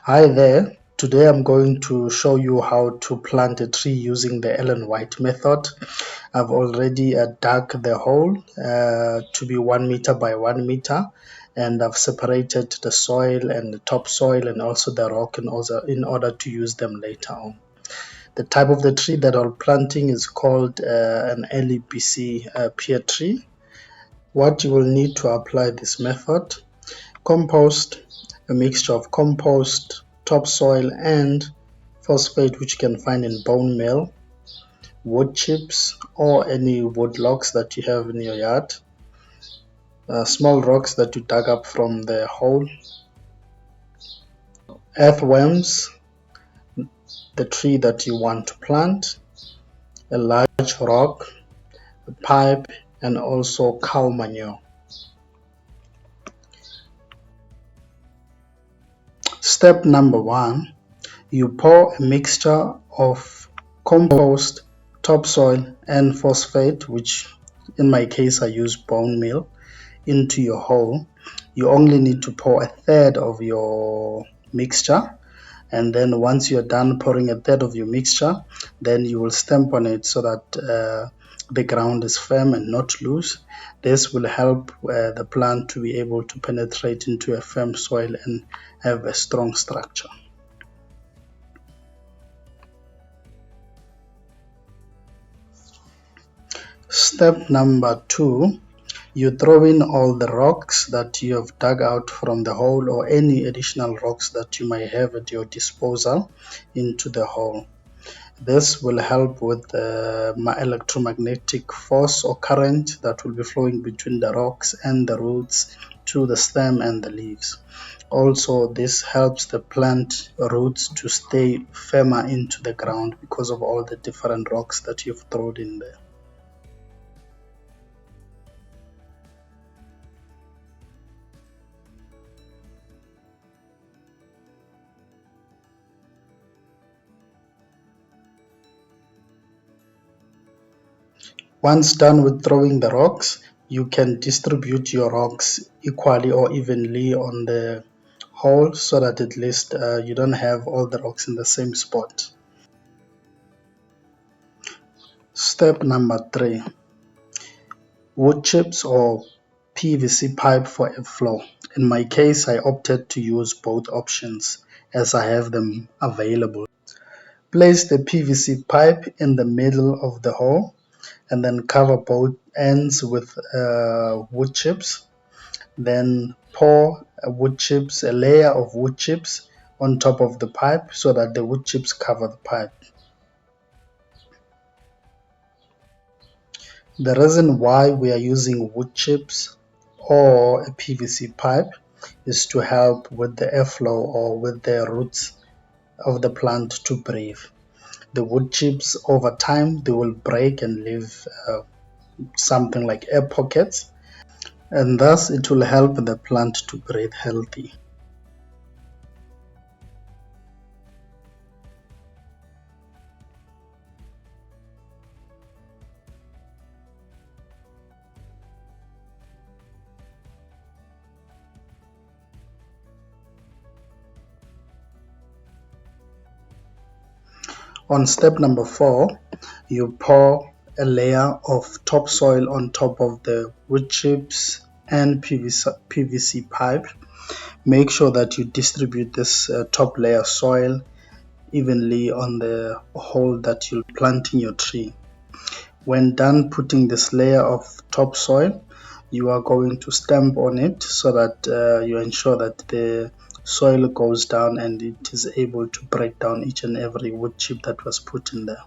Hi there. Today I'm going to show you how to plant a tree using the Ellen White method. I've already dug the hole to be 1 meter by 1 meter, and I've separated the soil and the topsoil and also the rock in order to use them later on. The type of the tree that I'm planting is called an LEBC pear tree. What you will need to apply this method: compost, a mixture of compost, topsoil, and phosphate, which you can find in bone meal, wood chips, or any wood logs that you have in your yard, small rocks that you dug up from the hole, earthworms, the tree that you want to plant, a large rock, a pipe, and also cow manure. Step number 1: you pour a mixture of compost, topsoil, and phosphate, which in my case I use bone meal, into your hole. You only need to pour a third of your mixture, and then once you're done pouring a third of your mixture, then you will stamp on it so that the ground is firm and not loose. This will help the plant to be able to penetrate into a firm soil and have a strong structure. Step number 2: you throw in all the rocks that you have dug out from the hole or any additional rocks that you may have at your disposal into the hole. This will help with the electromagnetic force or current that will be flowing between the rocks and the roots to the stem and the leaves. Also, this helps the plant roots to stay firmer into the ground because of all the different rocks that you've thrown in there. Once done with throwing the rocks, you can distribute your rocks equally or evenly on the hole so that at least you don't have all the rocks in the same spot. Step number 3: wood chips or PVC pipe for airflow. In my case, I opted to use both options as I have them available. Place the PVC pipe in the middle of the hole and then cover both ends with wood chips. Then pour a layer of wood chips on top of the pipe so that the wood chips cover the pipe. The reason why we are using wood chips or a PVC pipe is to help with the airflow or with the roots of the plant to breathe. The wood chips over time they will break and leave something like air pockets, and thus it will help the plant to breathe healthy. On step number 4, you pour a layer of topsoil on top of the wood chips and PVC pipe. Make sure that you distribute this top layer soil evenly on the hole that you're planting your tree. When done putting this layer of topsoil, you are going to stamp on it so that you ensure that the soil goes down and it is able to break down each and every wood chip that was put in there.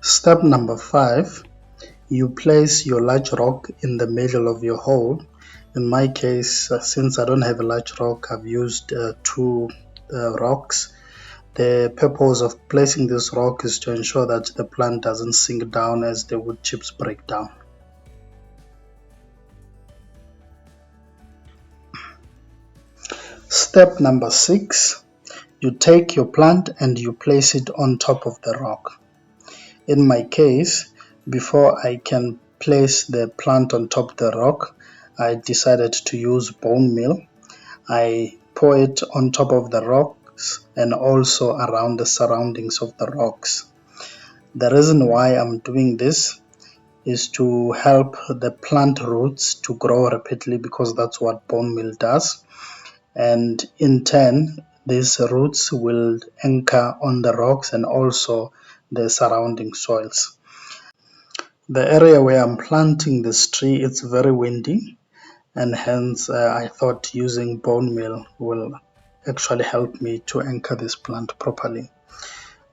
Step number 5: you place your large rock in the middle of your hole. In my case, since I don't have a large rock, I've used two rocks. The purpose of placing this rock is to ensure that the plant doesn't sink down as the wood chips break down. Step number 6, you take your plant and you place it on top of the rock. In my case, before I can place the plant on top of the rock, I decided to use bone meal. I pour it on top of the rocks and also around the surroundings of the rocks. The reason why I'm doing this is to help the plant roots to grow rapidly, because that's what bone meal does. And in turn, these roots will anchor on the rocks and also the surrounding soils. The area where I'm planting this tree, it's very windy, and hence I thought using bone meal will actually help me to anchor this plant properly.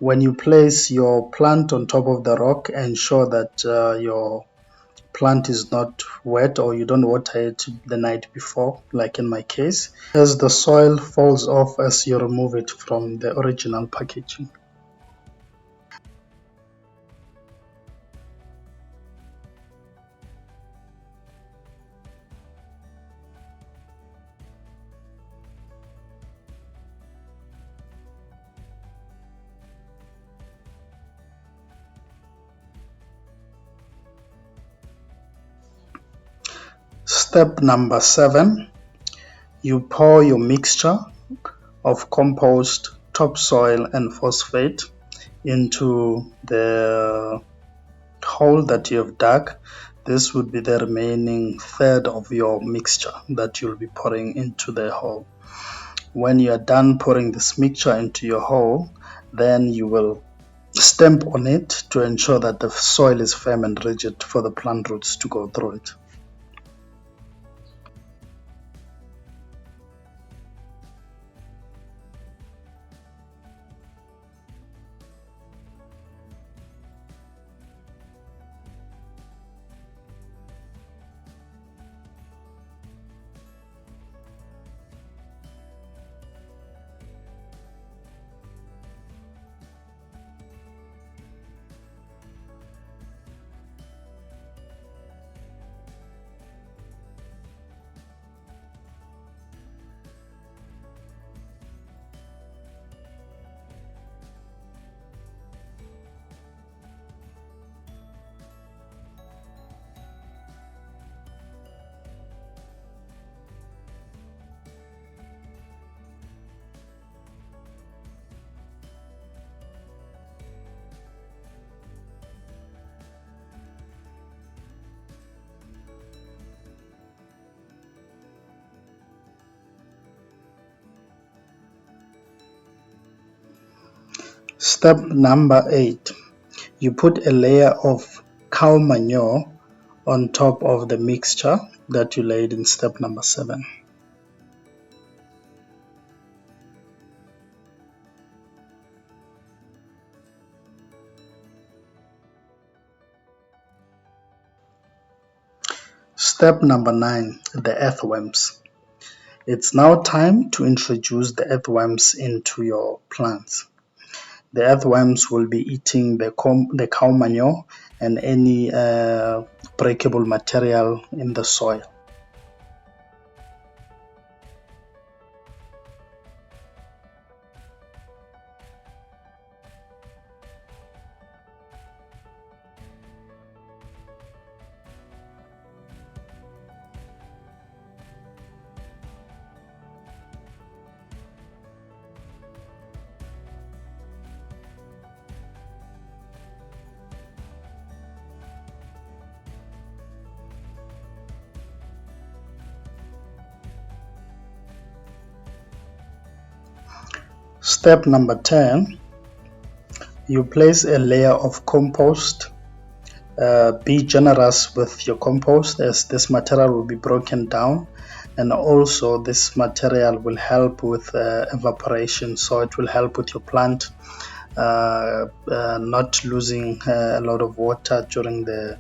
When you place your plant on top of the rock, ensure that your plant is not wet or you don't water it the night before, like in my case, as the soil falls off as you remove it from the original packaging. Step number 7, you pour your mixture of compost, topsoil and phosphate into the hole that you have dug. This would be the remaining third of your mixture that you'll be pouring into the hole. When you are done pouring this mixture into your hole, then you will stamp on it to ensure that the soil is firm and rigid for the plant roots to go through it. Step number 8, you put a layer of cow manure on top of the mixture that you laid in step number 7. Step number 9, the earthworms. It's now time to introduce the earthworms into your plants. The earthworms will be eating the cow manure and any breakable material in the soil. Step number 10, you place a layer of compost. Be generous with your compost, as this material will be broken down, and also this material will help with evaporation, so it will help with your plant not losing a lot of water during the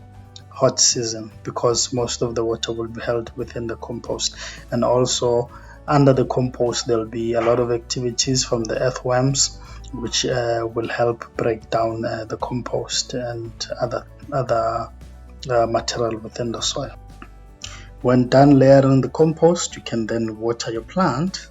hot season, because most of the water will be held within the compost. And also under the compost, there'll be a lot of activities from the earthworms which will help break down the compost and other material within the soil. When done layering the compost, you can then water your plant.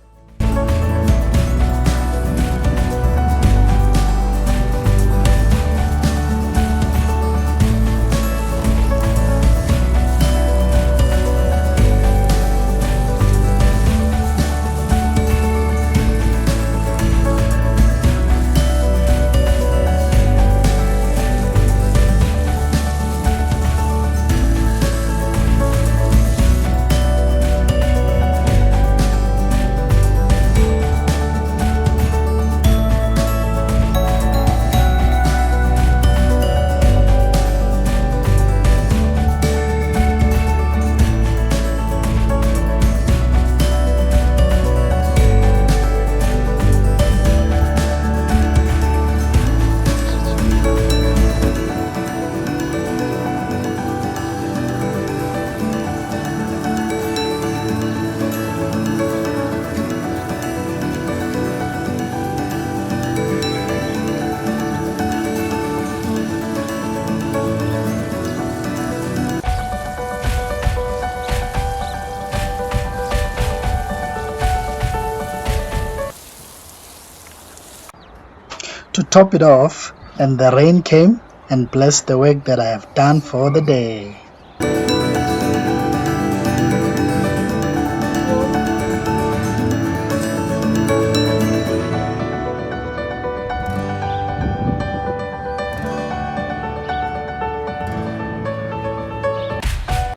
To top it off, and the rain came and blessed the work that I have done for the day.